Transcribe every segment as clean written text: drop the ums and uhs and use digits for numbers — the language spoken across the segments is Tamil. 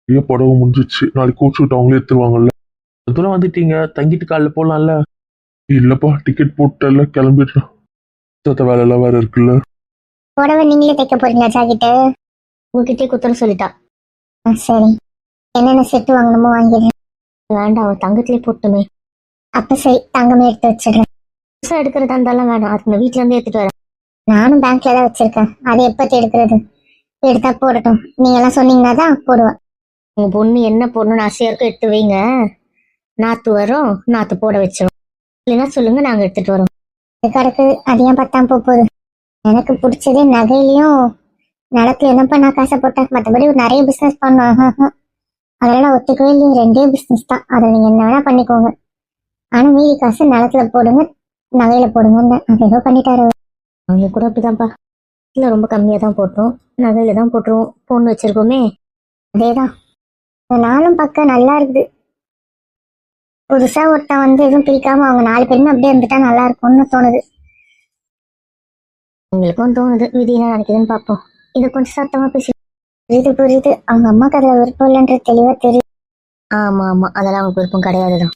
பெரிய புடவை முடிஞ்சிச்சு. நாளைக்கு கோச்சு விட்டு அவங்களே எடுத்துருவாங்கல்ல. தூரம் வந்துட்டீங்க, தங்கிட்டு காலைல போலாம்ல. இல்லப்பா, டிக்கெட் போட்டல கிளம்பிடுறேன். மத்த வேலை எல்லாம் வேற இருக்குல்ல. புடவை நீங்களே தைக்க போறீங்களா ஜாக்கெட்டு? உங்ககிட்டே குத்துன்னு சொல்லிட்டா. சரி, என்னென்ன செட்டு வாங்கணுமோ வாங்கிடுறேன். வேண்டாம், அவன் தங்கத்திலே போட்டுமே. அப்ப சரி, தங்கமே எடுத்து வச்சிடுறேன். புதுசா எடுக்கிறதா இருந்தாலும் வேண்டாம், அது வீட்டுல இருந்து எடுத்துட்டு வரேன். நானும் பேங்க்ல தான் வச்சிருக்கேன். அதை எப்பத்தி எடுக்கிறது? எடுத்தா போடட்டும், நீங்க எல்லாம் சொன்னீங்கன்னா தான் போடுவேன். உங்க பொண்ணு என்ன போடணும்னு ஆசையா இருக்கும் எடுத்து வைங்க. நாத்து வரும், நாத்து போட வச்சிடும். இல்லைன்னா சொல்லுங்க, நாங்க எடுத்துட்டு வரோம். கிடக்கு அது ஏன் பத்தாம போகுது? எனக்கு பிடிச்சதே நகையிலையும் நிலத்துல என்னப்பா நான் காசை போட்டேன். மற்றபடி நிறைய பிசினஸ் பண்ணோம். அதெல்லாம் ஒத்துக்கவே இல்லையே. ரெண்டே பிசினஸ் தான், அதை நீங்க என்ன வேணா பண்ணிக்கோங்க. ஆனா மீதி காசு நிலத்துல போடுங்க, நகையில போடுங்கன்னு அது ஏதோ பண்ணிட்டாரு. அவங்க கூட அப்படிதான்ப்பா. இல்லை, ரொம்ப கம்மியா தான் போட்டோம், நகையில தான் போட்டுருவோம். பொண்ணு வச்சிருக்கோமே. அதேதான். இந்த நாளும் பார்க்க நல்லா இருக்குது. புதுசா ஒருத்தன் வந்து எதுவும் பிரிக்காம அவங்க 4 பேருமே அப்படியே இருந்துட்டா நல்லா இருக்கும்னு தோணுது. உங்களுக்கும் தோணுது, விதி என்ன நினைக்குதுன்னு பார்ப்போம். இதை கொஞ்சம் சத்தமா பேசி. புரியுது புரியுது, அவங்க அம்மாக்கு அதுல விருப்பம் இல்லைன்ற தெளிவா தெரியுது. ஆமா ஆமா, அதெல்லாம் அவங்க விருப்பம் கிடையாதுதான்.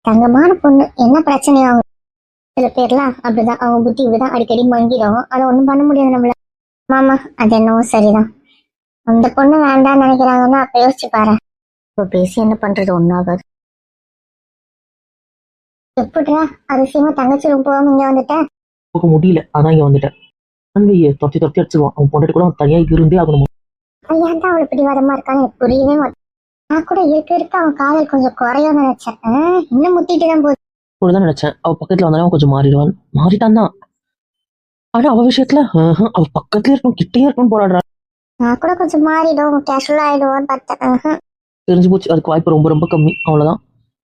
தங்கமான பொண்ணு, என்ன பிரச்சனையோ அவங்க. சில பேர்லாம் அப்படிதான், அவங்க புத்தி இப்படிதான் அடிக்கடி மங்கிடும். அதை ஒண்ணும் பண்ண முடியாது நம்மள. மாமா, அது என்னவோ சரிதான். அந்த பொண்ணு வேண்டாம்னு நினைக்கிறாங்கன்னா அப்ப யோசிச்சு பாரு. இப்போ பேசி என்ன பண்றது, ஒன்னாகாது. எப்படிடா அதிசயமா தங்கச்சி ரொம்ப இங்க வந்துட்டேன். போக முடியல, அதான் இங்க வந்துட்டேன். அன்வையை தொத்தி தொத்தி அடிச்சிருவான். அவன் பொண்டாட்டி கூட அவன் தனியா இருந்தே ஆகணும். ஏன் தான் அவளை பிடிவாதமா இருக்கான்னு எனக்கு புரியவே மாட்டேன். நான் கூட இருக்க அவன் காதல் கொஞ்சம் குறையும் நினைச்சேன். இன்னும் முத்திட்டு தான் போகுது. தான் நினைச்சேன் அவ பக்கத்துல வந்தாலும் அவன் கொஞ்சம் மாறிடுவான். மாறிட்டான் தான். ஆனா அவ விஷயத்துல அவ பக்கத்துல இருக்கணும், கிட்டே இருக்கணும்னு போராடுறான். நான் கூட கொஞ்சம் மாறிடும், கேஷுவலா ஆயிடுவான்னு பார்த்தேன். தெரிஞ்சு போச்சு, அதுக்கு வாய்ப்பு ரொம்ப ரொம்ப கம்மி. அவ்வளவுதான்,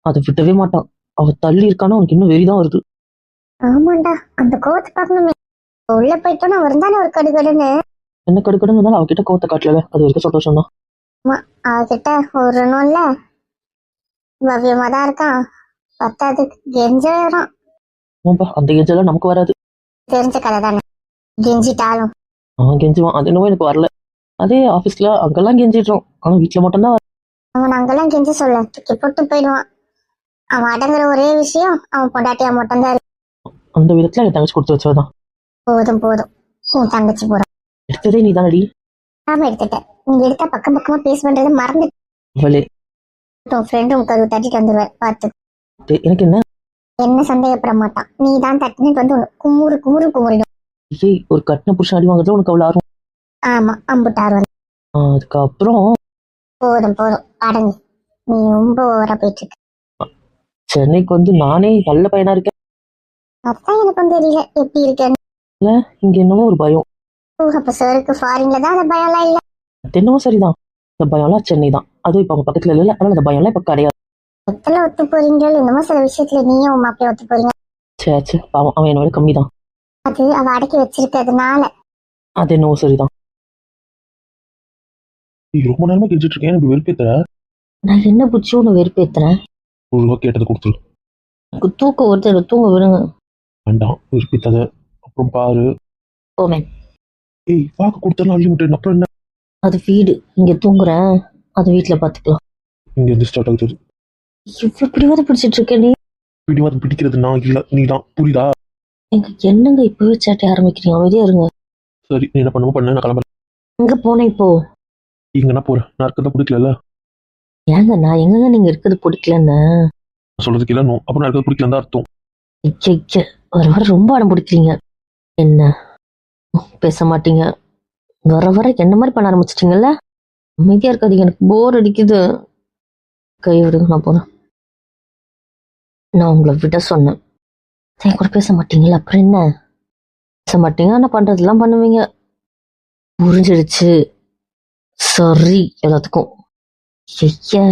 அதை விட்டவே மாட்டான். அவ தள்ளி இருக்கான்னு அவனுக்கு இன்னும் வெறிதான் வருது. ஆமாண்டா, அந்த கோவத்தை பார்க்கணுமே. உள்ள போயிட்டோன்னு அவர் தானே ஒரு கடுகடுன்னு. என்ன கடுக்கடுன்னு இருந்தாலும் அவகிட்ட கோவத்தை காட்டல, அது வரைக்கும் சந்தோஷம் தான். அவகிட்ட ஒரு நூல்ல பவ்யமா தான் இருக்கான். பத்தாதுக்கு கெஞ்சான். அந்த கெஞ்செல்லாம் நமக்கு வராது. தெரிஞ்ச கதை தானே, கெஞ்சிட்டாலும் அவன் கெஞ்சுவான், அது என்னவோ எனக்கு வரல. அதே ஆபீஸ்ல அங்கெல்லாம் கெஞ்சிடுறோம், ஆனா வீட்டுல மட்டும்தான். அவன் அங்கெல்லாம் கெஞ்சி சொல்ல தூக்கி போட்டு போயிடுவான். அவன் அடங்குற ஒரே விஷயம் அவன் பொண்டாட்டியா மட்டும்தான் இருக்கு. அந்த விதத்துல என் தங்கச்சி கொடுத்து வச்சதான். போதும் போதும், உன் தங்கச்சி போறான். எடுத்ததே நீ தானடி. நாம எடுத்துட்டேன். நீங்க எடுத்தா பக்கம் பக்கமா பேஸ் பண்றதை மறந்து அவளே உன் ஃப்ரெண்டும் கதவு தட்டிட்டு வந்துருவேன் பார்த்து. எனக்கு என்ன என்ன சந்தேகப்பட மாட்டான். நீ தான் தட்டினிட்டு வந்து உனக்கு குமுறு குமுறு குமுறிடும். ஏய், ஒரு கட்டின புருஷன் அடி வாங்குறதுல உனக்கு அவ்வளவு ஆர்வம்? ஆமா, அம்புட்டார் வந்து. அதுக்கப்புறம் போதும் போதும் அடங்கு. நீ ரொம்ப ஓவரா போயிட்டு இருக்க. சென்னைக்கு வந்து நானே நல்ல பையனா இருக்கேன். அதான் எனக்கும் தெரியல எப்படி இருக்கேன்னு. இங்க என்னமோ ஒரு பயம். அப்ப சாருக்கு ஃபாரின்ல தான் அந்த பயம்லாம் இல்ல. என்னவோ சரிதான், இந்த பயம்லாம் சென்னை தான். அதுவும் இப்ப அவங்க பக்கத்துல இல்ல, அதனால அந்த பயம்லாம் இப்ப கிடையாது. எத்தனை ஒத்து போறீங்க, என்னமோ சில விஷயத்துல நீயும் உன் மாப்பிளைய ஒத்து போறீங்க. சே பாவம், அவன் என்னோட கம்மி தான். அது அவ அடக்கி வச்சிருக்கிறதுனால. அது என்னவோ சரிதான். ரொம்ப நேரமா கெஞ்சிட்டு இருக்கேன், எனக்கு வெறுப்பேத்துற. நான் என்ன புடிச்சு உன்னை வெறுப்பேத்துறேன்? ஒரு ரூபா கேட்டதை கொடுத்துரு. எனக்கு தூக்கம் ஒருத்தர் தூங்க விடுங்க. வேண்டாம், வெறுப்பேத்தாத. அப்புறம் பாரு. போமேன். ஏய், பார்க்க கொடுத்தலாம் அழிமுட்டேன். அப்புறம் என்ன? அது வீடு, இங்க தூங்குறேன். அது வீட்டுல பாத்துக்கலாம். இங்க இருந்து ஸ்டார்ட் ஆகுது. இவ்வளவு பிடிவாத பிடிச்சிட்டு இருக்க நீ. பிடிவாதம் பிடிக்கிறது நான் இல்ல, நீ தான். புரியுதா? எங்க என்னங்க இப்பவே சேட்டை ஆரம்பிக்கிறீங்க? அமைதியா இருங்க. சரி, நீ என்ன பண்ணுமோ பண்ண, நான் கிளம்புறேன். எங்க போனேன் இப்போ? இங்கன்னா போறேன், நான் இருக்கிறத பிடிக்கல. ஏங்க நான் எங்கங்க நீங்க இருக்கிறது பிடிக்கலன்னு சொல்றதுக்கு இல்ல. அப்புறம் நான் இருக்கிறது பிடிக்கலன்னு தான் அர்த்தம். வர வர ரொம்ப அடம் பிடிக்கிறீங்க. என்ன பேச மாட்டீங்க? வர வர என்ன மாதிரி பண்ண ஆரம்பிச்சிட்டீங்கல்ல. அமைதியா இருக்காதீங்க, எனக்கு போர் அடிக்குது. கை விடுங்க, நான் போறேன். நான் உங்களை விட சொன்னேன், என் கூட பேச மாட்டீங்களா? அப்புறம் என்ன? பேச மாட்டீங்க, ஆனா பண்றதெல்லாம் பண்ணுவீங்க. புரிஞ்சிடுச்சு. சரி எல்லாத்துக்கும். ஐயா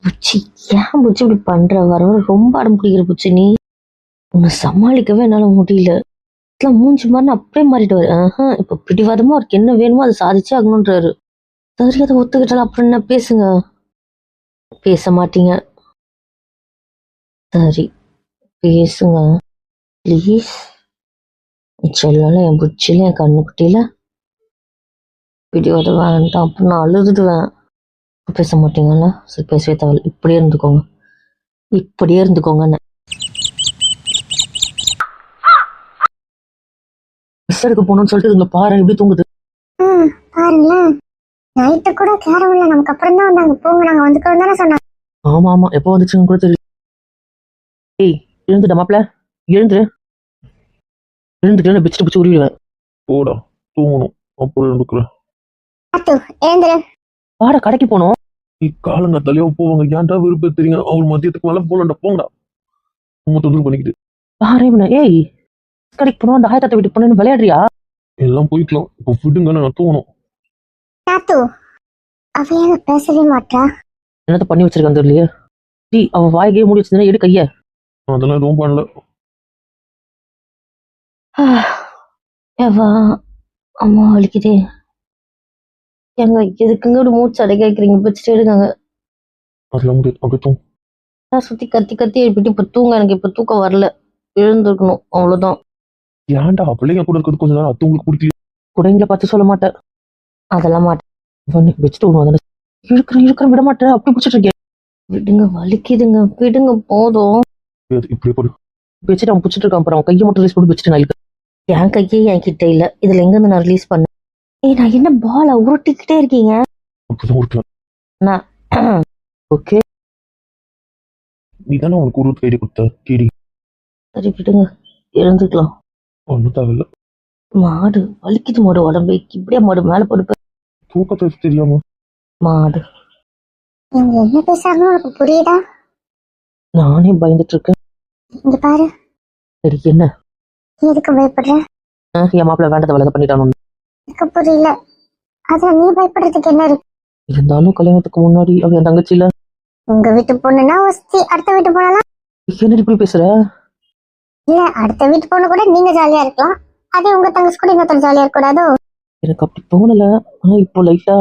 புச்சி, ஏன் புச்சி இப்படி பண்ற? வர வர ரொம்ப அடம் பிடிக்கிற புச்சி நீ. உன்னை சமாளிக்கவே என்னால முடியல. மூஞ்சி மாதிரி அப்படியே மாறிடுவாரு. இப்ப பிடிவாதமா அவருக்கு என்ன வேணுமோ அதை சாதிச்சே ஆகணும்ன்றாரு. சரி, அதை ஒத்துக்கிட்டாலும் அப்புறம் என்ன? பேசுங்க. பேச மாட்டீங்க. சரி பேசுங்க ப்ளீஸ். செல்லம் என் புச்சில, என் கண்ணுக்குட்டியில பிடிவாத வேண்டாம். அப்புறம் நான் அழுதுடுவேன். பேச மாட்டீங்களா? சரி, பேசவே தேவை. இப்படியே இருந்துக்கோங்க, இப்படியே இருந்துக்கோங்கன்னு. ட்ரெஸ் எடுக்க போகணும்னு சொல்லிட்டு இதுங்களை பாரு எப்படி தூங்குது. பாருங்களேன், நைட்டு கூட கேரம் இல்ல, நமக்கு அப்புறம் தான் வந்தாங்க. போங்க, நாங்க வந்துக்கிறோம் தானே சொன்னாங்க. ஆமா ஆமா, எப்போ வந்துச்சுன்னு கூட தெரியல. ஏய், எழுந்துட்ட மாப்பிள்ள, எழுந்துரு. எழுந்துட்டு பிச்சுட்டு பிடிச்சி உருவிடுவேன். போடா, தூங்கணும். அப்புறம் எடுக்கிறேன். எழுந்துரு. வாடா, கடைக்கு போனோம். காலங்காத்தாலேயே போவாங்க. ஏன்டா விருப்பம் தெரியுங்க. அவர் மதியத்துக்கு மேல போலண்டா, போங்கடா. ரொம்ப தொந்தரவு பண்ணிக்கிட்டு பாரு இவனை. ஏய், கடைக்கு போனோம், அந்த ஆயத்தாட்ட வீட்டுக்கு போனேன்னு விளையாடுறியா? எல்லாம் போய்க்கலாம். இப்போ விடுங்க, நான் தூங்கணும். தாத்து, அவ ஏங்க பேசவே மாட்டா? என்னத்த பண்ணி வச்சிருக்கான் தெரியலையே. டீ, அவன் வாய்க்கே மூடி வச்சிருந்தா எடு கைய. அதெல்லாம் எதுவும் பண்ணல. ஏவா, அம்மா வலிக்குதே. ஏங்க எதுக்குங்க ஒரு மூச்சு அடை கேட்குறீங்க? பிடிச்சிட்டு எடுங்க. அதெல்லாம் முடியாது. அப்படியே தூங்க. சுத்தி கத்தி கத்தி எழுப்பிட்டு இப்ப தூங்க. எனக்கு இப்ப தூக்கம் வரல, எழுந்திருக்கணும், அவ்வளவுதான். ஏன்டா பிள்ளைங்க கூட இருக்கிறது கொஞ்ச நேரம் அது உங்களுக்கு பிடிக்கல? குடைங்களை பார்த்து சொல்ல மாட்டேன். அதெல்லாம் மாட்டேன். வச்சுட்டு விடுவோம் தானே. இழுக்கிறேன் விட மாட்டேன், அப்படி பிடிச்சிட்டு இருக்கேன். விடுங்க, வலிக்குதுங்க, விடுங்க, போதும். இப்படியே போடு. வச்சுட்டு அவன் பிடிச்சிட்டு இருக்கான். அப்புறம் அவன் கையை மட்டும் ரிலீஸ் பண்ணி வச்சுட்டு நான் இழுக்கிறேன். என் கையே என் கிட்ட இல்ல, இதுல எங்க இருந்து நான் ரிலீஸ் பண்ணேன்? ஏய், நான் என்ன பால உருட்டிக்கிட்டே இருக்கீங்க? அப்படிதான் இருக்கலாம். ஓகே, நீ தானே அவனுக்கு ஒரு கைடி கொடுத்த கேடி. சரி விடுங்க, எழுந்துக்கலாம். ஒன்றும் தேவையில்ல. மாடு வலிக்குது, மாடு உடம்பு இப்படியே மாடு மேல படுப்ப. தூக்கத்தை தெரியாம மாடு இவங்க என்ன பேசுறாங்கன்னு உனக்கு புரியுதா? நானே பயந்துட்டு இருக்கேன். இங்க பாரு, சரி என்ன? நீ எதுக்கு பயப்படுற? என் மாப்பிள்ள வேண்டதை வேலை பண்ணிட்டானு எனக்கு புரியல. அத நீ பயப்படுறதுக்கு என்ன இருக்கு? இருந்தாலும் கல்யாணத்துக்கு முன்னாடி அவன் என் தங்கச்சி இல்ல. உங்க வீட்டு பொண்ணுன்னா ஒஸ்தி, அடுத்த வீட்டு போனாலாம் என்ன இப்படி பேசுற? இல்ல, அடுத்த வீட்டு பொண்ணு கூட நீங்க ஜாலியா இருக்கலாம், அதே உங்க தங்கச்சி கூட இன்னொருத்தர் ஜாலியா இருக்கக்கூடாதோ? எனக்கு அப்படி தோணல. ஆனா இப்போ லைட்டா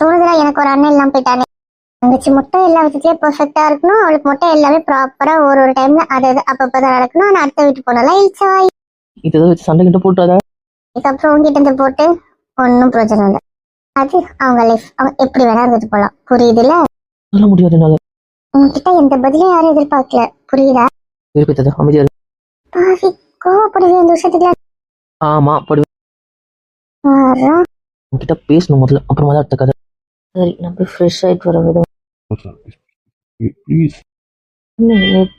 தோணுதுல. எனக்கு ஒரு அண்ணன் இல்லாம போயிட்டானே. தங்கச்சி மட்டும் எல்லா விதத்துலயும் பெர்ஃபெக்டா இருக்கணும், அவளுக்கு மட்டும் எல்லாமே ப்ராப்பரா ஒரு ஒரு டைம்ல அது அப்பப்பதான் நடக்கணும். ஆனா அடுத்த வீட்டு போனாலாம் இல்சாய். இதை வச்சு சண்டை கிட்ட போட்டுறாத. இதுக்கப்புறம் உங்ககிட்ட இருந்து போட்டு ஒன்னும் பிரயோஜனம் இல்லை. அது அவங்க லைஃப், அவங்க எப்படி வேணா இருந்துட்டு போலாம். புரியுதுல்ல? சொல்ல முடியாது என்னால. உங்ககிட்ட எந்த பதிலும் யாரும் எதிர்பார்க்கல, புரியுதா? விருப்பத்தது அமைதியா இரு. பாவி, கோவப்படுது இந்த விஷயத்துக்கு. ஆமா படுவேன். உன்கிட்ட பேசணும் முதல்ல, அப்புறமா தான் அடுத்த கதை. சரி, நான் போய் ஃப்ரெஷ் ஆயிட்டு வர விடும். ப்ளீஸ்.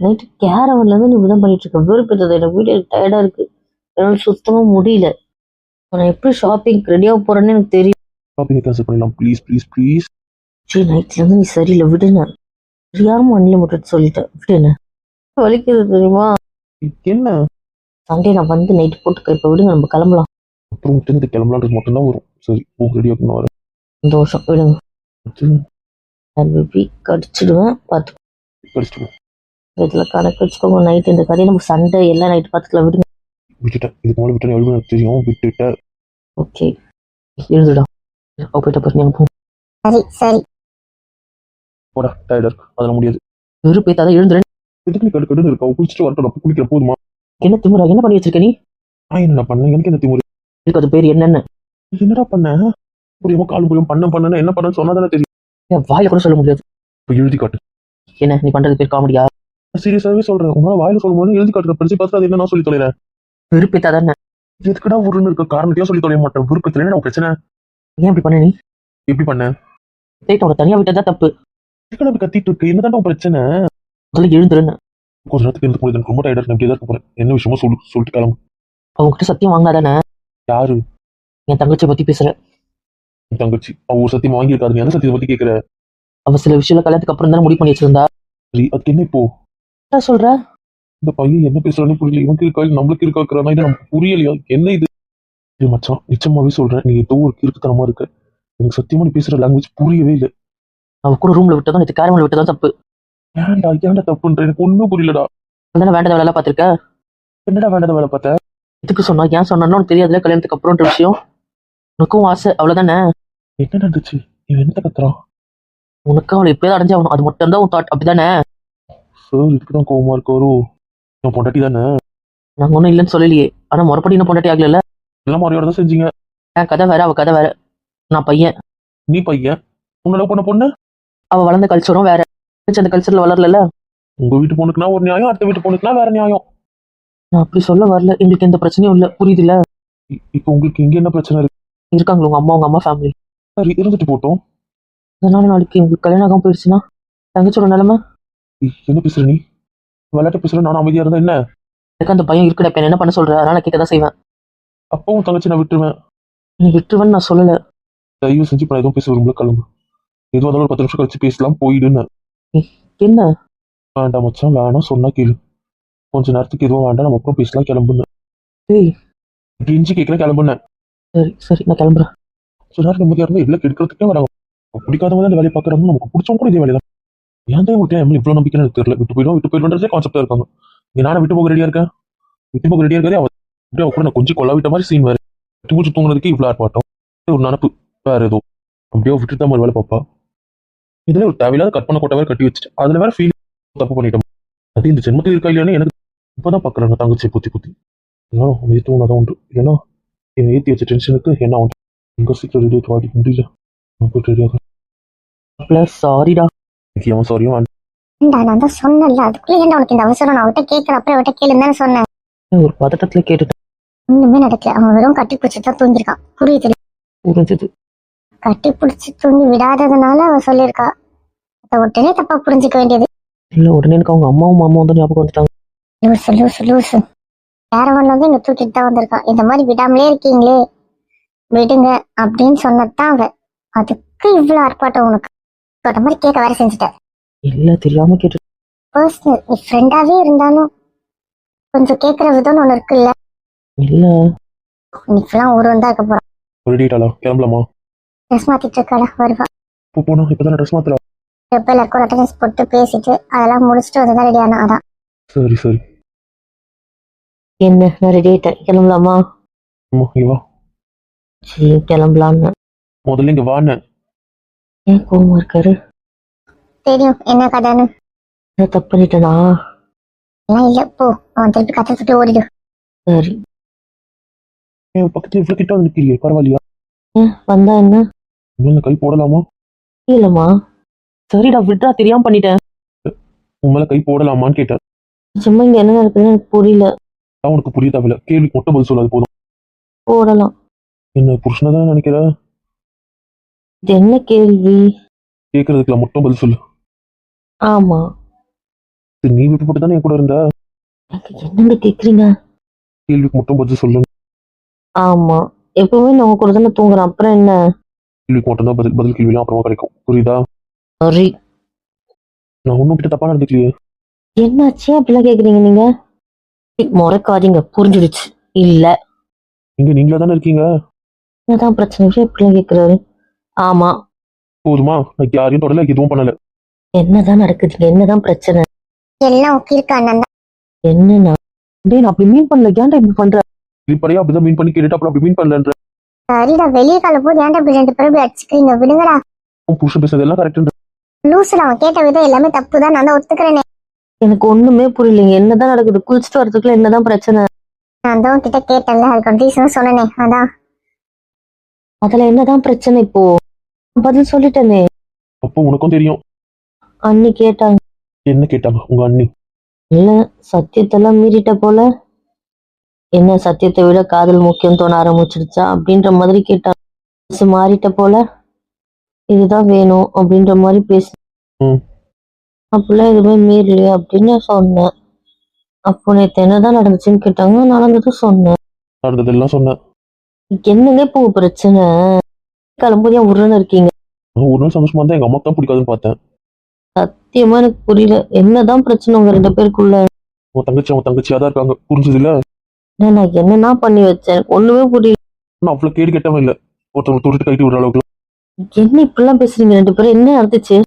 நைட்டு கேரவன்ல இருந்து நீ இப்படிதான் பண்ணிட்டு இருக்க. விருப்பத்தது எனக்கு வீடு டயர்டா இருக்கு, என்னால சுத்தமா முடியல. நான் எப்படி ஷாப்பிங் ரெடியாக போறேன்னு எனக்கு தெரியும். ஷாப்பிங் கேன்சல் பண்ணிடலாம். Please please please. சரி, நைட்ல இருந்து நீ சரியில்லை, விடுன. தெரியாம அன்லிமிட்டட் சொல்லிட்டேன், விடுன. வலிக்குது தெரியுமா? என்ன சண்டே நான் வந்து நைட்டு போட்டுக்க. இப்ப விடுங்க, நம்ம கிளம்பலாம். அப்புறம் தெரிஞ்சு கிளம்பலான்றது மட்டும்தான் வரும். சரி, ரெடி ஆகணும். வரேன். சந்தோஷம், விடுங்க. பேபி கடிச்சிடுவேன், பார்த்து. படிச்சுட்டு இதுல கணக்கு வச்சுக்கோங்க. நைட் இந்த கதையை நம்ம சண்டே எல்லாம் நைட்டு பார்த்துக்கலாம், விடுங்க. விட்டுட்டேன். இதுக்கு மேலே விட்டு எவ்வளவு எனக்கு தெரியும். விட்டுட்டேன். ஓகே, எழுதுடா. அவ போயிட்ட பாருங்க. சரி சரி, போடா, டயர்டா இருக்கு, அதெல்லாம் முடியாது. விருப்பத்தாதான் எழுந்துறேன். எதுக்கு நீ கடுக்கடுன்னு இருக்கா? குளிச்சுட்டு வரட்டும், அப்போ குளிக்கிற போதுமா? என்ன திமுறா? என்ன பண்ணி வச்சிருக்க நீ? நான் என்ன பண்ணேன்? எனக்கு என்ன திமுறை? இதுக்கு அது பேர் என்னன்னு என்னடா பண்ண? புரியாம கால் புரியும் பண்ண என்ன பண்ணு சொன்னாதானே தெரியும். என் வாயில கூட சொல்ல முடியாது. இப்போ எழுதி காட்டு. என்ன நீ பண்றது பேர் காமெடியா? சீரியஸாவே சொல்றேன். உங்களால வாயில சொல்லும்போது எழுதி காட்டுற படிச்சு பார்த்து அது என்ன நான் சொல்லி தொலைறேன். விருப்பத்தாதானே? எதுக்குடா ஒருன்னு இருக்க காரணத்தையும் சொல்லி தொலைய மாட்டேன். விருப்பத்துல என்ன பிரச்சனை? ஏன் இப்படி பண்ண நீ? எப்படி பண்ண? அவனை தனியா விட்டதான் தப்பு. எதுக்கு அப்படி கத்திட்டு இருக்கு? என்னதான் பிரச்சனை? முதல்ல எழுந்துருன்னு. கொஞ்ச நேரத்துக்கு எழுந்து போகுது. எனக்கு ரொம்ப டயர்டா இருக்கு. எப்படி தான் இருக்க போறேன். என்ன விஷயமோ சொல்லிட்டு கிளம்பு. அவங்ககிட்ட சத்தியம் வாங்கினாதானே? யாரு? என் தங்கச்சியை பத்தி பேசுற. என் தங்கச்சி அவ ஒரு சத்தியம் வாங்கியிருக்காரு. எந்த சத்தியத்தை பத்தி கேட்கிற? அவ சில விஷயம் கல்யாணத்துக்கு அப்புறம் தானே முடிவு பண்ணி வச்சிருந்தா. சரி, அதுக்கு என்ன இப்போ? என்ன சொல்ற? இந்த பையன் என்ன பேசுறான்னு புரியல. இவனுக்கு இருக்கா இல்ல நம்மளுக்கு இருக்காக்குறானா? இது நமக்கு புரியலையா? என்ன இது? சரி மச்சான், நிச்சயமாவே சொல்றேன், நீ ஏதோ ஒரு கிறுக்குத்தனமா இருக்க. எனக்கு சத்தியமா நீ பேசுற லாங்குவேஜ் புரியவே இல்லை. அவ கூட ரூம்ல விட்டதும் நேற்று கேரமல விட்டதும் தப்பு. ஏன்டா தப்புன்ற? எனக்கு ஒண்ணும் புரியலடா. அதனால வேண்டாத வேலை எல்லாம் பாத்திருக்க. என்னடா வேண்டாத வேலை பார்த்த? எதுக்கு சொன்னா? ஏன் சொன்னா உனக்கு தெரியாதுல கல்யாணத்துக்கு அப்புறம்ன்ற விஷயம். உனக்கும் ஆசை, அவ்வளவுதானே? என்ன நடந்துச்சு? இவன் என்ன கத்துறான்? உனக்கு அவளை எப்படியாவது அடைஞ்சாகணும், அது மட்டும் தான் உன் தாட், அப்படிதானே? சார் இதுக்குதான் கோவமா இருக்காரோ? நான் பொண்டாட்டி தானே. நாங்க ஒன்றும் இல்லைன்னு சொல்லலையே, ஆனா மறுபடியும் இன்னும் பொண்டாட்டி ஆகல. எல்லாம் முறையோட தான் செஞ்சீங்க. என் கதை வேற, அவ கதை வேற. நான் பையன். நீ பையன், உன்னை லவ் பண்ண பொண்ணு அவ வளர்ந்த கல்ச்சரும் வேற, அந்த கல்ச்சர்ல வளரல. உங்க வீட்டு பொண்ணுக்குனா ஒரு நியாயம், அடுத்த வீட்டு பொண்ணுக்குனா வேற நியாயம். நான் அப்படி சொல்ல வரல, எங்களுக்கு எந்த பிரச்சனையும் இல்ல, புரியுதுல்ல. இப்போ உங்களுக்கு இங்க என்ன பிரச்சனை இருக்கு? இருக்காங்களா உங்க அம்மா ஃபேமிலி? சரி, இருந்துட்டு போட்டோம். அதனால நாளைக்கு உங்களுக்கு கல்யாணம் ஆகாம போயிடுச்சுன்னா தங்கச்சோட நிலைமை. என்ன பேசுற நீ? விளையாட்டு பேசுற, நான் அமைதியா இருந்தா என்ன? எனக்கு அந்த பயம் இருக்குடா. இப்ப என்ன பண்ண சொல்ற? அதனால நான் கேட்க தான் செய்வேன். அப்பவும் தங்கச்சி நான் விட்டுருவேன். நீ விட்டுருவேன்னு நான் சொல்லல. தயவு செஞ்சு இப்ப எதுவும் பேச விரும்பல, கிளம்பு. எதுவும் இருந்தாலும் ஒரு 10 நிமிஷம் கழிச்சு பேசலாம், போயிடுன்னு. என்ன? வேண்டாம் மச்சான், வேணாம், சொன்னா கேளு. கொஞ்ச நேரத்துக்கு எதுவும் வேண்டாம், நம்ம அப்புறம் பேசலாம், கிளம்புன்னு. ஏய் இஞ்சி கேட்கறேன், கிளம்புன்னு. சரி சரி, நான் கிளம்புறேன். கொஞ்ச நேரம் நிம்மதியா இருந்தா எல்லாம் கெடுக்கிறதுக்கே வராங்க. பிடிக்காதவங்க அந்த வேலையை பார்க்கறாங்க, நமக்கு பிடிச்சவங்க கூட இதே வேலை தான். ஏன் தான் உங்களுக்கு இவ்வளவு நம்பிக்கை எனக்கு தெரியல. விட்டு போயிடும்ன்றதே கான்செப்டா இருக்காங்க. நானும் விட்டு போக ரெடியா இருக்கேன். விட்டு போக ரெடியா இருக்கதே அப்படியே அவ கூட நான் கொஞ்சம் கொல்லா விட்ட மாதிரி சீன் வேறு. விட்டு முடிச்சு தூங்குறதுக்கே இவ்வளவு ஆர்ப்பாட்டம். ஒரு நினப்பு வேற ஏதோ. அப்படியே விட்டுட்டு தான் வேலை பார்ப்பா. இதுல ஒரு தேவையில்லாத கற்பனை கொட்டை வேற கட்டி வச்சுட்டு அதுல வேற ஃபீல் தப்பு பண்ணிட்டோம். அது இந்த ஜென்மத்தில் இருக்கா இல்லையானு எனக்கு இப்பதான் பாக்குறாங்க தங்கச்சி புத்தி புத்தி. இருந்தாலும் அவன் தூங்கினாதான் உண்டு. இல்லைன்னா என் ஏற்றி வச்ச டென்ஷனுக்கு என்ன ஆகும்? எங்க சீக்கிரம் ரெடி ஆகிட்டு வாடி முடியல. நான் போயிட்டு ரெடி ஆகிறேன். சாரிடா. அவன் சாரியும் ஏன்டா நான் தான் சொன்னேன்ல, அதுக்குள்ள ஏன்டா உனக்கு இந்த அவசரம்? நான் அவட்ட கேட்கற அப்புறம் அவட்ட கேளுன்னு தானே சொன்னேன். ஒரு பதட்டத்துல கேட்டுட்டேன். ஒண்ணுமே நடக்கல. அவன் வெறும் கட்டி பிடிச்சி தான் தூங்கிருக்கான். புரியுது? புரிஞ்சது. கட்டி பிடிச்சி தூங்கி விடாததுனால அவ சொல்லியிருக்கா. அதை உடனே தப்பா புரிஞ்சுக்க வேண்டியது. இல்ல, உடனே எனக்கு அவங்க அம்மாவும் மாமாவும் தான் ஞாபகம் வந்துட்டாங்க. லூசு வேற ஒண்ணு வந்து இங்க தூக்கிட்டு தான் வந்திருக்கான். இந்த மாதிரி விடாமலே இருக்கீங்களே, விடுங்க அப்படின்னு சொன்னதான் அவ. அதுக்கு இவ்வளவு ஆர்ப்பாட்டம் உனக்கு? சொல்ற மாதிரி கேட்க வேற செஞ்சுட்ட. இல்ல, தெரியாம கேட்டு. பர்சனல், நீ ஃப்ரெண்டாவே இருந்தாலும் கொஞ்சம் கேட்கற விதம்னு ஒண்ணு இருக்குல்ல. இல்ல, இன்னைக்கெல்லாம் ஒரு வந்தா இருக்க போறான். ரெடிட்டாளா? கிளம்பலாமா? ட்ரெஸ் மாத்திட்டு இருக்காளா, வருவா. போனோம். இப்பதான் ட்ரெஸ் மாத்தலாம். எப்ப எல்லாருக்கும் அட்டன்ஸ் போட்டு பேசிட்டு அதெல்லாம் முடிச்சுட்டு வந்துதான் ரெடி ஆனா. அதான் சரி சரி. என்ன, நான் ரெடி ஆயிட்டேன், கிளம்பலாமா? ஆமா, இங்க வா. சரி, கிளம்பலான்னு. முதல்ல இங்க வான்னு. ஏன் கோவமா இருக்காரு? தெரியும் என்ன கதைன்னு. ஏதாவது தப்பு பண்ணிட்டேனா? எல்லாம் இல்ல, போ. அவன் திருப்பி கதை சுட்டு ஓடிடு. சரி. என் பக்கத்துல இவ்வளவு கிட்ட வந்து நிக்கிறியே, பரவாயில்லையா? ஏன் வந்தா என்ன? மேல கை போடலாமா? இல்லம்மா. சரிடா, விட்றா, தெரியாம பண்ணிட்டேன். உன் மேல கை போடலாமான்னு கேட்டேன். சும்மா இங்க என்ன நடக்குதுன்னு எனக்கு புரியல. அதான் உனக்கு புரிய தேவையில்ல. கேள்விக்கு மட்டும் பதில் சொல்லாது போதும். போடலாம். என்ன புருஷனை தான் நினைக்கிற? இது என்ன கேள்வி? கேட்கறதுக்குலாம் மட்டும் பதில் சொல்லு. ஆமா. சரி, நீ விருப்பப்பட்டு தானே என் கூட இருந்த. எனக்கு என்னங்க கேக்குறீங்க? கேள்விக்கு மட்டும் பதில் சொல்லு. ஆமா, எப்பவுமே நான் உங்க கூட தானே தூங்குறேன், அப்புறம் என்ன? கேள்விக்கு மட்டும் தான் பதில். பதில் கேள்விலாம் அப்புறமா கிடைக்கும், புரியுதா? சரி. நான் ஒன்னும் கிட்ட தப்பா நடந்துக்கலையே. என்னாச்சு அப்படிலாம் கேக்குறீங்க நீங்க? முறைக்காதீங்க, புரிஞ்சிடுச்சு. இல்ல, இங்க நீங்களா தானே இருக்கீங்க. என்னதான் பிரச்சனை? விஷயம் இப்படிலாம் கேக்குறாரு. ஆமா. போதுமா? நான் யாரையும் தொடல, எதுவும் பண்ணல. என்னதான் நடக்குதுங்க? என்னதான் பிரச்சனை? எல்லாம் ஓகே இருக்கா அண்ணன் தான். என்னன்னா? டேய், நான் அப்படி மீன் பண்ணல. ஏன்டா இப்படி பண்ற? இப்படியா அப்படிதான் மீன் பண்ணி கேட்டுட்டு அப்புறம் அப்படி மீன் பண்ணலன்ற. சரிடா, வெளியே கால போது ஏன்டா இப்படி 2 பேரும் இப்படி அடிச்சுக்கிறீங்க? விடுங்கடா. உன் புருஷன் பேசுறது எல்லாம் கரெக்ட். லூசுல அவன் கேட்ட விதம் எல்லாமே தப்பு தான். நான் தான் ஒத்துக்கிறேனே. எனக்கு ஒண்ணுமே புரியலைங்க. என்னதான் நடக்குது? குளிச்சுட்டு வரதுக்குள்ள என்னதான் பிரச்சனை? நான் தான் உன்கிட்ட கேட்டேன்ல, அதுக்கு ரீசனும் சொன்னனே. அதான் அதுல என்னதான் பிரச்சனை இப்போ? பதில் சொல்லிட்டேனே. அப்போ உனக்கும் தெரியும். அண்ணி கேட்டாங்க. என்ன கேட்டாங்க உங்க அண்ணி? இல்ல, சத்தியத்தெல்லாம் மீறிட்ட போல. என்ன, சத்தியத்தை விட காதல் முக்கியம் தோண ஆரம்பிச்சிடுச்சா அப்படின்ற மாதிரி கேட்டாங்க. மனசு மாறிட்ட போல, இதுதான் வேணும் அப்படின்ற மாதிரி பேச. ம். அப்படிலாம் எதுவுமே மீறலையே அப்படின்னு சொன்னேன். அப்போ நேற்று என்னதான் நடந்துச்சுன்னு கேட்டாங்க. நடந்ததும் சொன்னேன். நடந்ததெல்லாம் சொன்னேன். என்னங்க இப்போ பிரச்சனை? கிளம்புதியா உருன்னு இருக்கீங்க. நான் ஒரு நாள் சந்தோஷமா இருந்தா எங்க அம்மாக்கு தான் பிடிக்காதுன்னு பார்த்தேன். சத்தியமா எனக்கு புரியல. என்னதான் பிரச்சனை உங்க 2 பேருக்குள்ள? உன் தங்கச்சியா தான் இருக்காங்க, புரிஞ்சது இல்ல? நான் என்னன்னா பண்ணி வச்சேன்? எனக்கு ஒண்ணுமே புரியல. நான் அவ்வளவு கேடு கெட்டவன் இல்ல. ஒருத்தவங்க தொட்டுட்டு கைட்டு விடுற அளவுக்கு என்ன இப்படிலாம் பேசுறீங்க 2 பேரும்? என்ன நடந்துச்சு?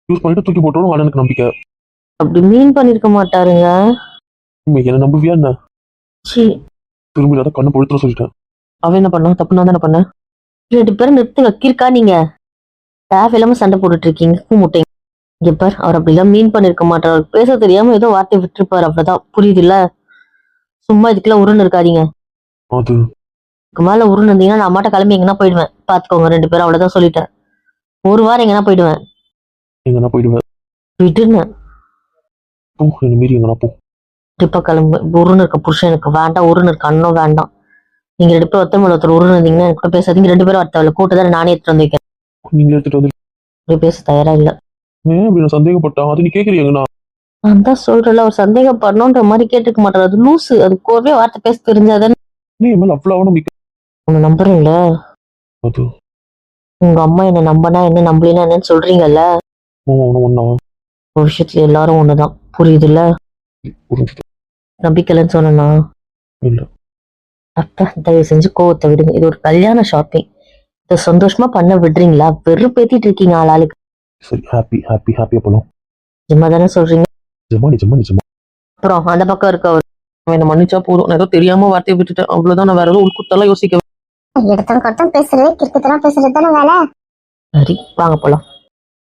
யூஸ் பண்ணிட்டு தூக்கி போட்டோம். அண்ணனுக்கு நம்பிக்கை. அப்படி மீன் பண்ணிருக்க மாட்டாருங்க. என்ன நம்புவியா என்ன? சி, திரும்பி அதை கண்ணு பொழுத்துற சொல்லிட்டேன். அவன் என்ன பண்ணா? தப்பு நான் தானே பண்ணேன். 2 பேரும் நிறுத்துங்க. கிறுக்கா நீங்க? தேவையில்லாம சண்டை போட்டுட்டு இருக்கீங்க. கூமுட்டைங்க. இங்க பார், அவர் அப்படிலாம் மீன் பண்ணிருக்க மாட்டார். அவருக்கு பேச தெரியாம ஏதோ வார்த்தை விட்டுருப்பாரு, அவ்வளவுதான். புரியுது இல்ல? சும்மா இதுக்கெல்லாம் உருன்னு இருக்காதீங்க. அது இதுக்கு மேல உருன்னு இருந்தீங்கன்னா நான் அம்மாட்ட கிளம்பி எங்கன்னா போயிடுவேன். பாத்துக்கோங்க 2 பேரும், அவ்வளவுதான் சொல்லிட்டேன். ஒரு வாரம் எங்கன்னா போயிடுவேன். எங்கன்னா போயிடுவேன். விட்டுன்னு போ, என்ன மீறி எங்கன்னா போ. ட்ரிப்பா கிளம்பு. உருன்னு இருக்க புருஷன் எனக்கு வேண்டாம், உருன்னு இருக்க அண்ணனும் வேண்டாம். நீங்க 2 பேரும் ஒருத்தர் மேல ஒருத்தர் உருன்னு இருந்தீங்கன்னா எனக்கு கூட பேசாதீங்க. 2 பேரும் ஒருத்தவளை கூட்டதான் நானே எடுத்துட்டு வந்து வைக்கிறேன். நீங்க எடுத்துட்டு வந்து அப்படி பேச தயாரா இல்ல. ஏன் அப்படி நான் சந்தேகப்பட்டேன்? அது நீ கேக்குறீங்கண்ணா? நான் தான் சொல்றேன்ல, ஒரு சந்தேகப்படணுன்ற மாதிரி கேட்டுக்க மாட்டாரு. அது லூசு. அது கோர்வே வார்த்தை பேச தெரிஞ்சாதானே. நீ என் மேல அவ்வளவு நம்பிக்கை? உன்னை நம்புறீங்கள? அது உங்க அம்மா என்ன நம்பனா என்ன, நம்பலினா என்னன்னு சொல்றீங்கல்ல. ஒன்னா ஒரு விஷயத்துல எல்லாரும் ஒண்ணுதான், புரியுதுல்ல? புரிஞ்சுது. நம்பிக்கலன்னு சொன்னா இல்ல. அப்ப தயவு செஞ்சு கோவத்தை விடுங்க. இது ஒரு கல்யாண ஷாப்பிங். இதை சந்தோஷமா பண்ண விடுறீங்களா? வெறுப்பேத்திட்டு இருக்கீங்க ஆளாளுக்கு. சரி, ஹாப்பி ஹாப்பி ஹாப்பியா போலாம். நிஜமா தானே சொல்றீங்க? நிஜமா நிஜமா நிஜமா. அப்புறம் அந்த பக்கம் இருக்க அவர் அவன் என்னை மன்னிச்சா போதும். நான் ஏதோ தெரியாம வார்த்தையை விட்டுட்டேன், அவ்வளவுதான். நான் வேற ஏதோ உள்குத்தெல்லாம் யோசிக்க. எடுத்தம் கொட்டம் பேசுறது கிறுக்குத்தனம் பேசுறது தானே வேலை. சரி வாங்க போலாம்.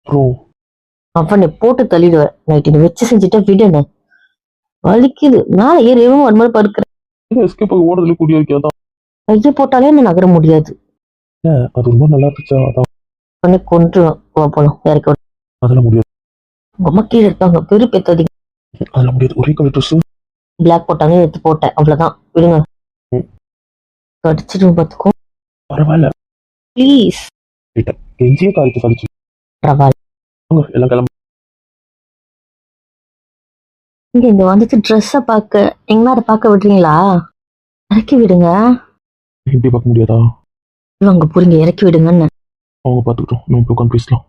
அப்புறம் அவனை போட்டு தள்ளிடுவேன். நைட்டு நீ வச்சு செஞ்சுட்டா விடுன்னு வலிக்குது. நான் ஏறியும் ஒரு மாதிரி படுக்கிறேன். எஸ்கேப் ஆகி ஓடுறதுல கூடிய வைக்காதான். கையை போட்டாலே என்ன நகர முடியாது. அது ரொம்ப நல்லா இருந்துச்சா? அதான். உடனே கொன்றுவேன். வா போலாம். இறக்கி விடு. அதெல்லாம் முடியாது. உங்க அம்மா கீழே இருக்காங்க, பெருப்பேத்தாதீங்க. அதெல்லாம் முடியாது. ஒரே கலர் ட்ரெஸ். பிளாக் போட்டாங்க, எடுத்து போட்டேன், அவ்வளவுதான். விடுங்க. ம். கடிச்சிட்டு பார்த்துக்கோ. பரவாயில்ல. ப்ளீஸ். கெஞ்சியே காரிக்கு சலிச்சு. பரவாயில்ல. வாங்க, எல்லாம் கிளம்பு. இங்க இங்க வந்துட்டு ட்ரெஸ்ஸை பார்க்க எங்கன்னா அதை பார்க்க விடுறீங்களா? இறக்கி விடுங்க. இப்படி பார்க்க முடியாதா? அங்க போறீங்க, இறக்கி விடுங்கன்னு. அவங்க பார்த்துக்கிட்டோம், நம்ம போய் உட்காந்து பேசலாம்.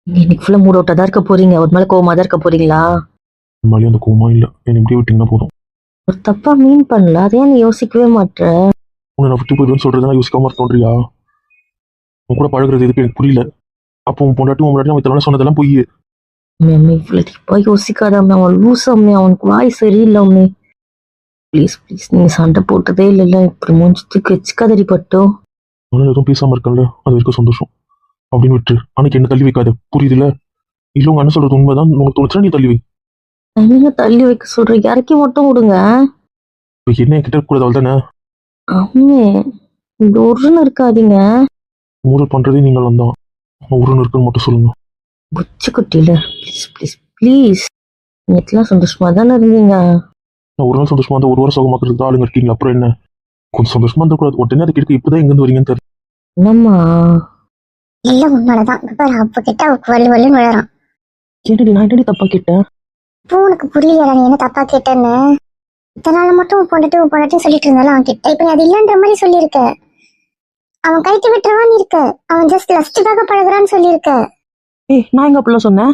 நீங்க இன்னைக்கு ஃபுல்லா மூட் அவுட்டா தான் இருக்க போறீங்க. ஒரு மேல கோவமா தான் இருக்க போறீங்களா? நம்மளாலே அந்த கோவமா இல்லை. என்னை இப்படி விட்டீங்கன்னா போதும். ஒரு தப்பா மீன் பண்ணல, அதே நீ யோசிக்கவே மாட்ட. உன்னை நான் விட்டு போயிடுவேன்னு சொல்றதுனா யோசிக்காம தோன்றியா? உன் கூட பழகுறது எதுக்கு எனக்கு புரியல. அப்போ உன் பொண்டாட்டி நம்ம இதெல்லாம் சொன்னதெல்லாம் பொய். அம்மே இவ்வளவு டீப்பா யோசிக்காத அம்மே. அவன் லூஸ் அம்மே. அவனுக்கு வாய் சரியில்லை அம்மே. ப்ளீஸ் ப்ளீஸ், நீங்க சண்டை போட்டதே இல்லைல்ல. இப்படி மூஞ்சுக்கு வச்சுக்காதடி பட்டோம். ஆனால் எதுவும் பேசாம இருக்கல, அது வரைக்கும் சந்தோஷம். அப்படின்னு விட்டு அன்னைக்கு என்ன தள்ளி வைக்காது, புரியுதுல? இல்லை உங்க அண்ணன் சொல்றது உண்மைதான் உனக்கு தோணுச்சுன்னா நீ தள்ளி வை. என்னங்க தள்ளி வைக்க சொல்ற? இறக்கி மட்டும் விடுங்க. இப்போ என்ன கிட்ட இருக்கக்கூடாது, அவள் தானே. அம்மே இந்த ஒருன்னு இருக்காதீங்க. மூடல் பண்றதே நீங்கள் தான். உருன்னு இருக்குன்னு மட்டும் சொல்லுங்க. புச்சு குட்டியில ப்ளீஸ் ப்ளீஸ் ப்ளீஸ். நேற்றுலாம் சந்தோஷமா தானே இருந்தீங்க. நான் ஒரு நாள் சந்தோஷமா இருந்தா ஒரு வாரம் சோகமாக்குறதுக்கு தான் ஆளுங்க இருக்கீங்களா? அப்புறம் என்ன? கொஞ்சம் சந்தோஷமா இருந்தக்கூடாது. உடனே அதை கேட்க இப்பதான் எங்க இருந்து வரீங்கன்னு தெரியல. என்னம்மா? இல்ல உண்மைதான். பாரு அப்ப கிட்ட அவக்கு வலு வலுன்னு விழறான். என்னடி நான் என்னடி தப்பா கேட்டேன்? இப்போ உனக்கு புரியல நீ என்ன தப்பா கேட்டேன்னு. இத்தனை நாள் மட்டும் உன் பொண்டாட்டி சொல்லிட்டு இருந்தாலும் அவன் கிட்ட இப்ப நீ அது இல்லன்ற மாதிரி சொல்லியிருக்க. அவன் கைட்டு விட்டுறவான்னு இருக்க. அவன் ஜஸ்ட் லஸ்ட்டுக்காக பழகுறான்னு சொல்லியிருக்க. ஏய், நான் எங்க அப்படிலாம் சொன்னேன்?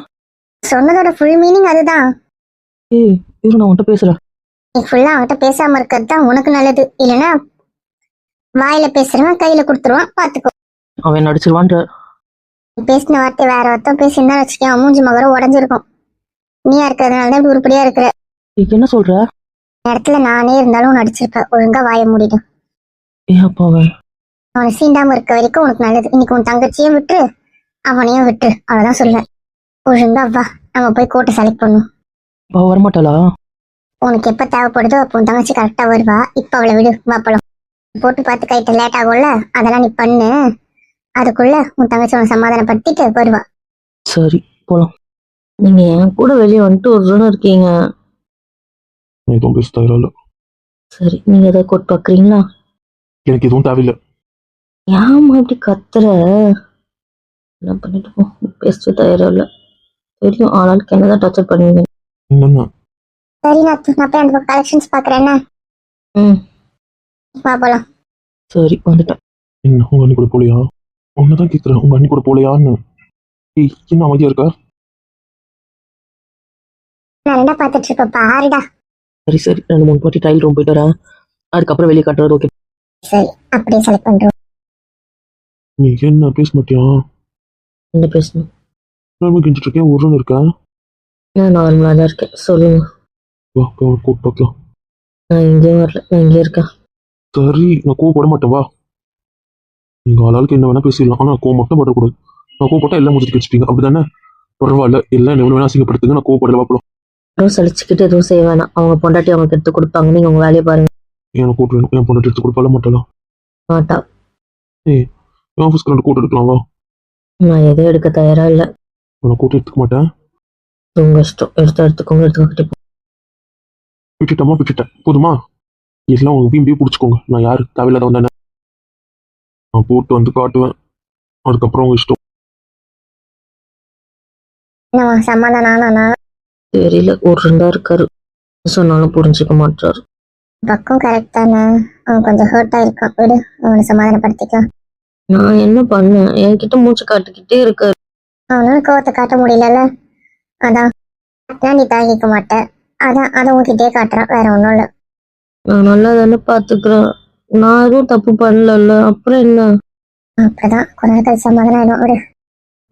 சொன்னதோட ஃபுல் மீனிங் அதுதான். ஏய் இரு, நான் உன்கிட்ட பேசுறேன். நீ ஃபுல்லா அவன்கிட்ட பேசாம இருக்கிறது தான் உனக்கு நல்லது. இல்லைன்னா வாயில பேசுறவன் கையில கொடுத்துருவான், பாத்துக்கோ. அவன் நடிச்சிருவான்ற. பேசின வார்த்தை வேற ஒருத்தன் பேசியிருந்தா வச்சுக்கேன், அவன் மூஞ்சி மகரம் உடஞ்சிருக்கும். நீயா இருக்கிறதுனாலதான் இப்படி உருப்படியா இருக்கிற. ஏய், என்ன சொல்ற? இந்த இடத்துல நானே இருந்தாலும் நடிச்சிருப்பேன். ஒழுங்கா வாய மூடிடும். ஏ அப்பா அவன் அவனை சீண்டாம இருக்க வரைக்கும் உனக்கு நல்லது. இன்னைக்கு உன் தங்கச்சியும் விட்டு அவனையும் விட்டு, அவ்வளவுதான் சொல்லுவேன். ஒழுங்கா வா, நம்ம போய் கோட்டை செலக்ட் பண்ணும். அவ வரமாட்டாளா? உனக்கு எப்ப தேவைப்படுதோ அப்போ உன் தங்கச்சி கரெக்டா வருவா. இப்ப அவளை விடு, வாப்பலாம். போட்டு பார்த்து கைட்ட லேட் ஆகும்ல, அதெல்லாம் நீ பண்ணு. அதுக்குள்ள உன் தங்கச்சி உன சமாதானப்படுத்திட்டு வருவா. சரி போலாம். நீங்க என் கூட வெளியே வந்துட்டு ஒருன்னு இருக்கீங்க. நான் எதுவும் பேச தயாரில்ல. சரி, நீங்க எதாவது கோட் பாக்குறீங்களா? எனக்கு எதுவும் தேவையில்லை. ஏமா இப்படி கத்துற? என்ன பண்ணிட்டு போ. பேச தயாரா இல்ல. தெரியும் ஆளாளுக்கு என்னதான் டார்ச்சர் பண்ணுவீங்க. என்னன்னா சரி நாத்து, நான் போய் அந்த கலெக்ஷன்ஸ் பாக்குறேன். என்ன ம் வா போலாம். சரி வந்துட்டேன். என்ன உங்க அண்ணி கூட போலையா? உன்னதான் கேட்கிறேன், உங்க அண்ணி கூட போலையான்னு. ஏய், என்ன அமைதியா இருக்கா? நான் என்ன பாத்துட்டு இருக்க பாருடா. சரி சரி, 2-3 பாட்டி ட்ரையல் ரூம் போயிட்டு வரேன். அதுக்கப்புறம் வெளியே காட்டுறது. ஓகே. சரி, அப்படியே செலக்ட் பண்றோம். நீ என்ன பேச மாட்டியா? என்ன பேசணும்? நான் கெஞ்சிட்டு இருக்கேன், உருன்னு இருக்கேன். நான் நார்மலா தான் இருக்கேன். சொல்லுங்க. வா போய் அவனை கூப்பிட்டு பார்க்கலாம். நான் இங்கேயும் வரல, நான் இங்கே இருக்கேன். சரி, நான் கோவப்பட மாட்டேன், வா. நீங்க ஆளாளுக்கு என்ன வேணா பேசிடலாம், ஆனா கோவம் மட்டும் படக்கூடாது. நான் கோவப்பட்டா எல்லாம் முடிச்சுட்டு வச்சுப்பீங்க, அப்படிதானே? பரவாயில்ல, எல்லாம் எவ்வளவு வேணா அசிங்கப்படுத்துங்க, நான் கோவப்படல, வாப்பலாம். எதுவும் சலிச்சுக்கிட்டு எதுவும் செய்ய வேணாம். அவங்க பொண்டாட்டி அவங்களுக்கு எடுத்து கொடுப்பாங்க. நீங்க உங்க வேலையை பாருங்க. எனக்கு கூட்டு வேணும். என் பொண்ணு எடுத்து கொடுப்பால மாட்டாளா? மாட்டா. என் ஆஃபீஸ்க்கு 2 கூட்டு எடுக்கலாம், வா. நான் எதுவும் எடுக்க தயாரா இல்லை. உன்னை கூட்டி எடுத்துக்க மாட்டேன். உங்க இஷ்டம். எடுத்துக்கோங்க எடுத்துக்கிட்டே போ. விட்டுட்டோமா விட்டுட்டேன் போதுமா? எல்லாம் உங்க வீம்பி பிடிச்சிக்கோங்க. நான் யாரு தேவையில்லாத வந்தேன். நான் போட்டு வந்து காட்டுவேன். அதுக்கப்புறம் உங்க இஷ்டம். என்னவா சமாதானம் ஆனா தெரியல, ஒரு ரெண்டா இருக்காரு. சொன்னாலும் புரிஞ்சுக்க மாட்டாரு. பக்கம் கரெக்ட் தானே. அவன் கொஞ்சம் ஹர்ட் ஆயிருக்கான். விடு, அவனை சமாதானப்படுத்திக்கலாம். நான் என்ன பண்ணேன்? என்கிட்ட மூச்சு காட்டிக்கிட்டே இருக்காரு. அவனால கோவத்தை காட்ட முடியலல்ல, அதான் காட்டினா நீ தாங்கிக்க மாட்ட. அதான் அதை உன்கிட்டயே காட்டுறான், வேற ஒன்றும் இல்லை. நான் நல்லா தானே பாத்துக்கிறேன். நான் எதுவும் தப்பு பண்ணல. அப்புறம் என்ன? அப்படிதான் கொஞ்ச நேரம் கழிச்சு சமாதானம் ஆயிடும். விடு,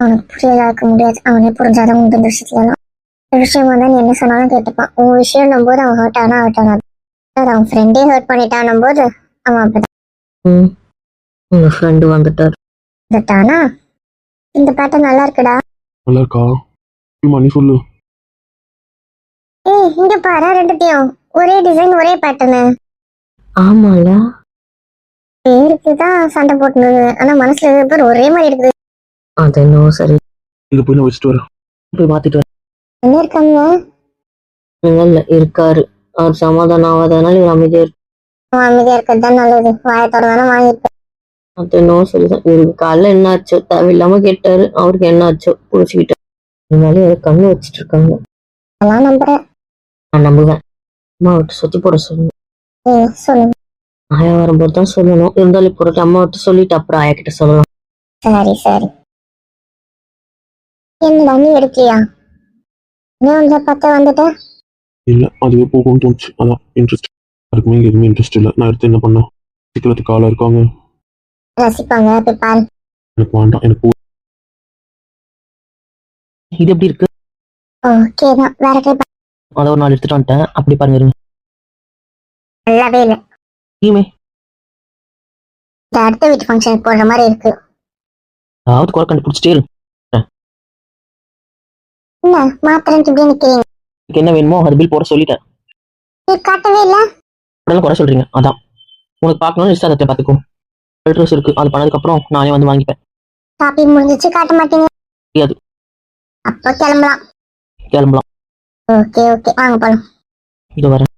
அவனுக்கு புரியதா இருக்க முடியாது. அவனே புரிஞ்சாதான் உண்டு இந்த விஷயத்துலாம். இந்த விஷயம் வந்தா நீ என்ன சொன்னாலும் கேட்டுப்பான். உன் விஷயம் போது அவன் ஹர்ட் ஆனா அவன் ஃப்ரெண்டே ஹர்ட் பண்ணிட்டானும் போது அவன் அப்படிதான் உங்க ஃப்ரெண்டு வந்துட்டாரு. வந்துட்டானா. இந்த பேட்டர்ன் நல்லா இருக்குடா. நல்லா இருக்கா? எப்படிம்மா நீ சொல்லு. ஏய் இங்க பாரு, ரெண்டுத்தையும் ஒரே டிசைன் ஒரே பேட்டர்னு. ஆமால, பேருக்கு தான் சண்டை போட்டுனது, ஆனா மனசுல இருக்கிற பேர் ஒரே மாதிரி இருக்குது. அது என்னவோ சரி. இதை போய் நான் வச்சுட்டு வரேன். போய் மாத்திட்டு வரேன். என்ன இருக்காங்க? இல்ல இருக்காரு. அவர் சமாதானம் ஆகாதனால இவர் அமைதியா இருக்கு. அவன் அமைதியா இருக்கிறது தான் நல்லது. வாயத்தோட தானே வாங்கிருப்பேன். அது என்னவோ சரிதான். இவருக்கு காலைல என்ன ஆச்சோ தேவையில்லாம கேட்டாரு. அவருக்கு என்ன ஆச்சோ புடிச்சுக்கிட்டாரு. இதனால இவரை கண்ணு வச்சுட்டு இருக்காங்க. அதெல்லாம் நம்புறேன். நான் நம்புவேன். அம்மா விட்டு சுத்தி போட சொல்லுங்க. சொல்லுங்க. ஆயா வரும்போது தான் சொல்லணும். இருந்தாலும் இப்போ ஒரு அம்மா விட்டு சொல்லிட்டு அப்புறம் ஆயா கிட்ட சொல்லலாம். சரி சரி. என்னடா நீ எடுக்கலையா? நீ வந்து பார்த்தா வந்துட்ட. இல்லை அதுவே போகும்னு தோணுச்சு. அதான் இன்ட்ரெஸ்ட். அதுக்குமே இங்கே எதுவுமே இன்ட்ரெஸ்ட் இல்லை. நான் எடுத்து என்ன பண்ணேன்? சீக்கிரத்துக்கு ஆளாக இருக்காங்க. ரசிப்பாங்க, போய் பாரு. எனக்கு வேண்டாம். எனக்கு இது எப்படி இருக்கு? ஓகே தான், வேற ட்ரை பண்ண. அதை ஒரு நாள் எடுத்துட்டு வந்துட்டேன். அப்படி பாருங்க இருங்க. நல்லாவே இல்லை. நீமே இந்த அடுத்த வீட்டு ஃபங்க்ஷனுக்கு போடுற மாதிரி இருக்கு. அதாவது குறை கண்டுபிடிச்சிட்டே இருக்கு. என்ன மாத்திரன்னு இப்படி நிக்கிறீங்க? எனக்கு என்ன வேணுமோ அது பில் போட சொல்லிட்டேன். நீ காட்டவே இல்லை. உடனே குறை சொல்றீங்க. அதான் உனக்கு பார்க்கணும்னு இஷ்டம். அதை பார்த்துக்கோ. ட்ரெஸ் இருக்கு, அது பண்ணதுக்கு அப்புறம் நானே வந்து வாங்கிப்பேன். காப்பி முடிஞ்சிச்சு, காட்ட மாட்டீங்க. முடியாது. அப்போ கிளம்பலாம். கிளம்பலாம். ஓகே ஓகே, வாங்க போலாம். இது வரேன்.